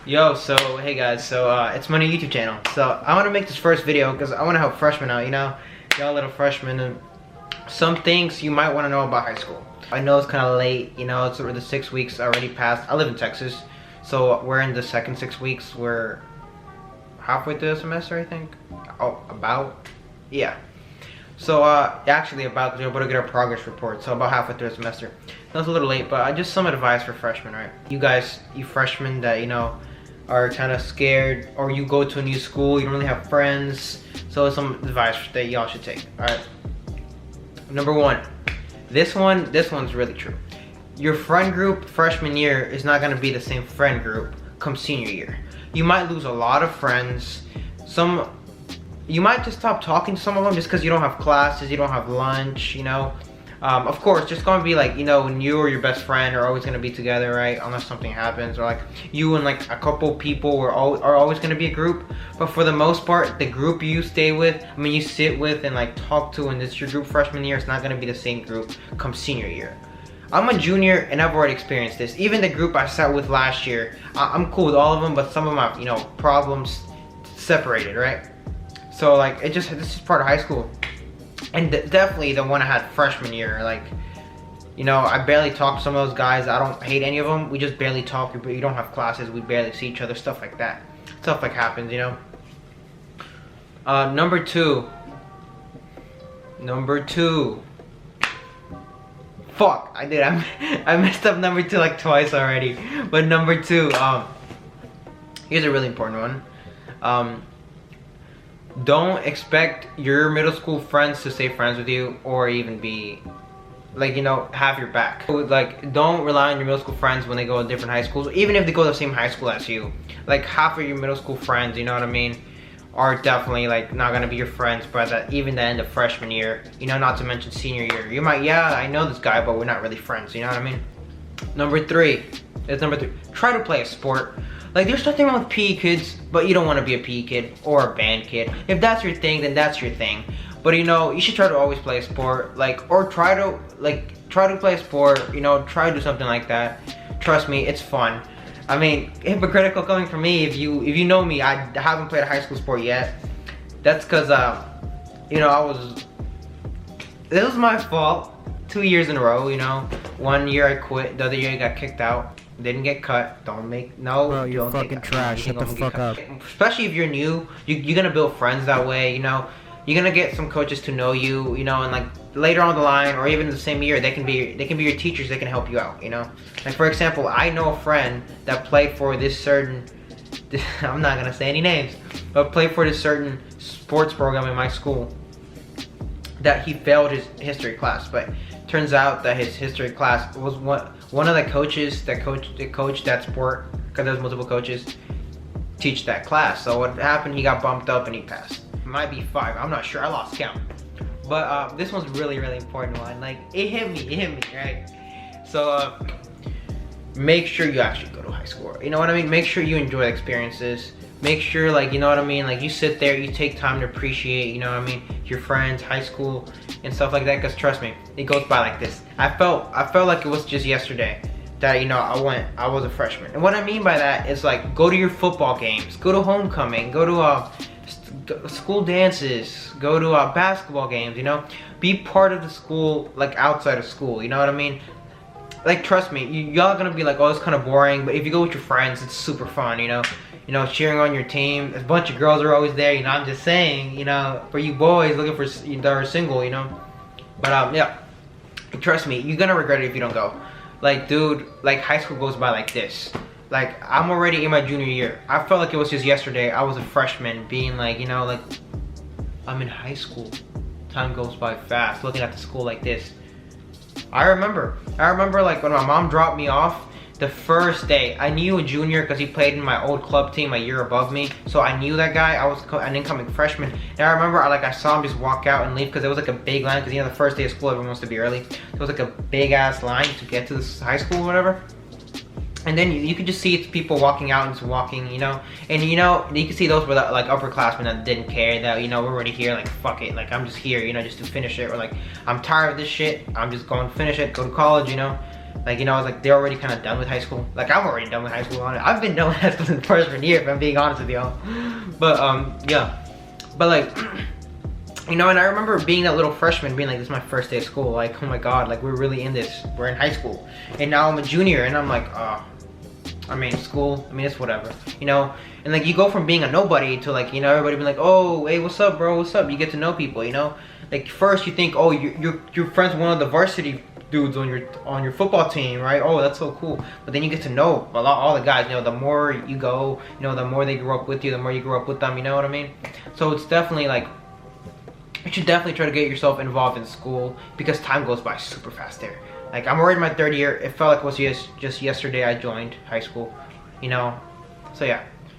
Yo, so hey guys, it's my new YouTube channel. So I want to make this first video because I want to help freshmen out, y'all little freshmen, and some things you might want to know about high school. I know it's kind of late, it's the 6 weeks already passed. I live in Texas, so we're in the second 6 weeks. We're halfway through the semester, I think. Oh, yeah. So actually because we're about to get our progress report, so about halfway through the semester. That was a little late, but just some advice for freshmen, right? You guys, you freshmen that are kind of scared, or you go to a new school, you don't really have friends, so some advice that y'all should take. All right, number one, this one's really true. Your friend group freshman year is not going to be the same friend group come senior year. You might lose a lot of friends. You might just stop talking to some of them just because you don't have classes, you don't have lunch, Of course, just gonna be like, when you or your best friend are always gonna be together, right? Unless something happens, or like you and like a couple people are always gonna be a group. But for the most part, the group you stay with, you sit with and like talk to, and it's your group freshman year, it's not gonna be the same group come senior year. I'm a junior and I've already experienced this. Even the group I sat with last year, I'm cool with all of them, but some of them have, problems separated, right? So like, this is part of high school. And definitely the one I had freshman year, like, I barely talk to some of those guys. I don't hate any of them. We just barely talk. You don't have classes. We barely see each other. Stuff like that. Stuff like happens, Number two. Fuck, I did. I messed up number two like twice already. But number two, here's a really important one. Don't expect your middle school friends to stay friends with you or even be like, have your back. Like, don't rely on your middle school friends when they go to different high schools, even if they go to the same high school as you. Like, half of your middle school friends, are definitely like not gonna be your friends by even the end of freshman year, not to mention senior year. You might, I know this guy, but we're not really friends, Number three, try to play a sport. Like, there's nothing wrong with PE kids, but you don't want to be a PE kid or a band kid. If that's your thing, then that's your thing. But you should try to always play a sport, or try to play a sport, try to do something like that. Trust me, it's fun. Hypocritical coming from me. If you know me, I haven't played a high school sport yet. That's because it was my fault 2 years in a row, 1 year I quit, the other year I got kicked out. Didn't get cut. Bro, you're fucking trash. Shut the fuck up. Especially if you're new, you're gonna build friends that way, You're gonna get some coaches to know you, and like later on the line, or even the same year, they can be your teachers. They can help you out, Like, for example, I know a friend that played for this certain, I'm not gonna say any names, but played for this certain sports program in my school. That he failed his history class, but turns out that his history class was one of the coaches that coached that sport, because there's multiple coaches, teach that class. So what happened, he got bumped up and he passed. It might be 5, I'm not sure, I lost count. But this one's really, really important one. Like, it hit me, right? So make sure you actually go to high school. You know what I mean? Make sure you enjoy the experiences. Make sure, like, like you sit there, you take time to appreciate, your friends, high school, and stuff like that. Because trust me, it goes by like this. I felt like it was just yesterday that I was a freshman. And what I mean by that is, like, go to your football games, go to homecoming, go to school dances, go to basketball games. Be part of the school, like outside of school. You know what I mean? Like, trust me, y'all gonna be like, oh, it's kind of boring. But if you go with your friends, it's super fun. Cheering on your team. A bunch of girls are always there, I'm just saying, for you boys looking for that are single, But yeah, trust me, you're gonna regret it if you don't go. Like, dude, like, high school goes by like this. Like, I'm already in my junior year. I felt like it was just yesterday. I was a freshman, being like, like, I'm in high school. Time goes by fast, looking at the school like this. I remember like when my mom dropped me off, the first day, I knew a junior because he played in my old club team a year above me. So I knew that guy. I was an incoming freshman. And I remember I saw him just walk out and leave because it was like a big line. Because the first day of school, everyone wants to be early. So it was like a big ass line to get to this high school or whatever. And then you could just see it's people walking out and just walking, And you could see those were like upperclassmen that didn't care, that, we're already here, like, fuck it. Like, I'm just here, just to finish it. Or like, I'm tired of this shit. I'm just going to finish it, go to college, Like, you know, it's like they're already kind of done with high school. Like, I'm already done with high school. I've been done with high school since freshman year, if I'm being honest with y'all. But yeah. But like, you know, and I remember being that little freshman, being like, this is my first day of school. Like, oh my god, like we're really in this. We're in high school, and now I'm a junior, and I'm like, I mean, school. I mean, it's whatever, you know. And like, you go from being a nobody to like, you know, everybody being like, oh, hey, what's up, bro? What's up? You get to know people, you know. Like first you think, oh, you're friends with one of the varsity dudes on your football team, right? Oh, that's so cool. But then you get to know all the guys. You know, the more you go, you know, the more they grow up with you, the more you grow up with them. You know what I mean? So it's definitely like, you should definitely try to get yourself involved in school because time goes by super fast there. Like I'm already in my third year. It felt like it was just yesterday I joined high school. You know, so yeah.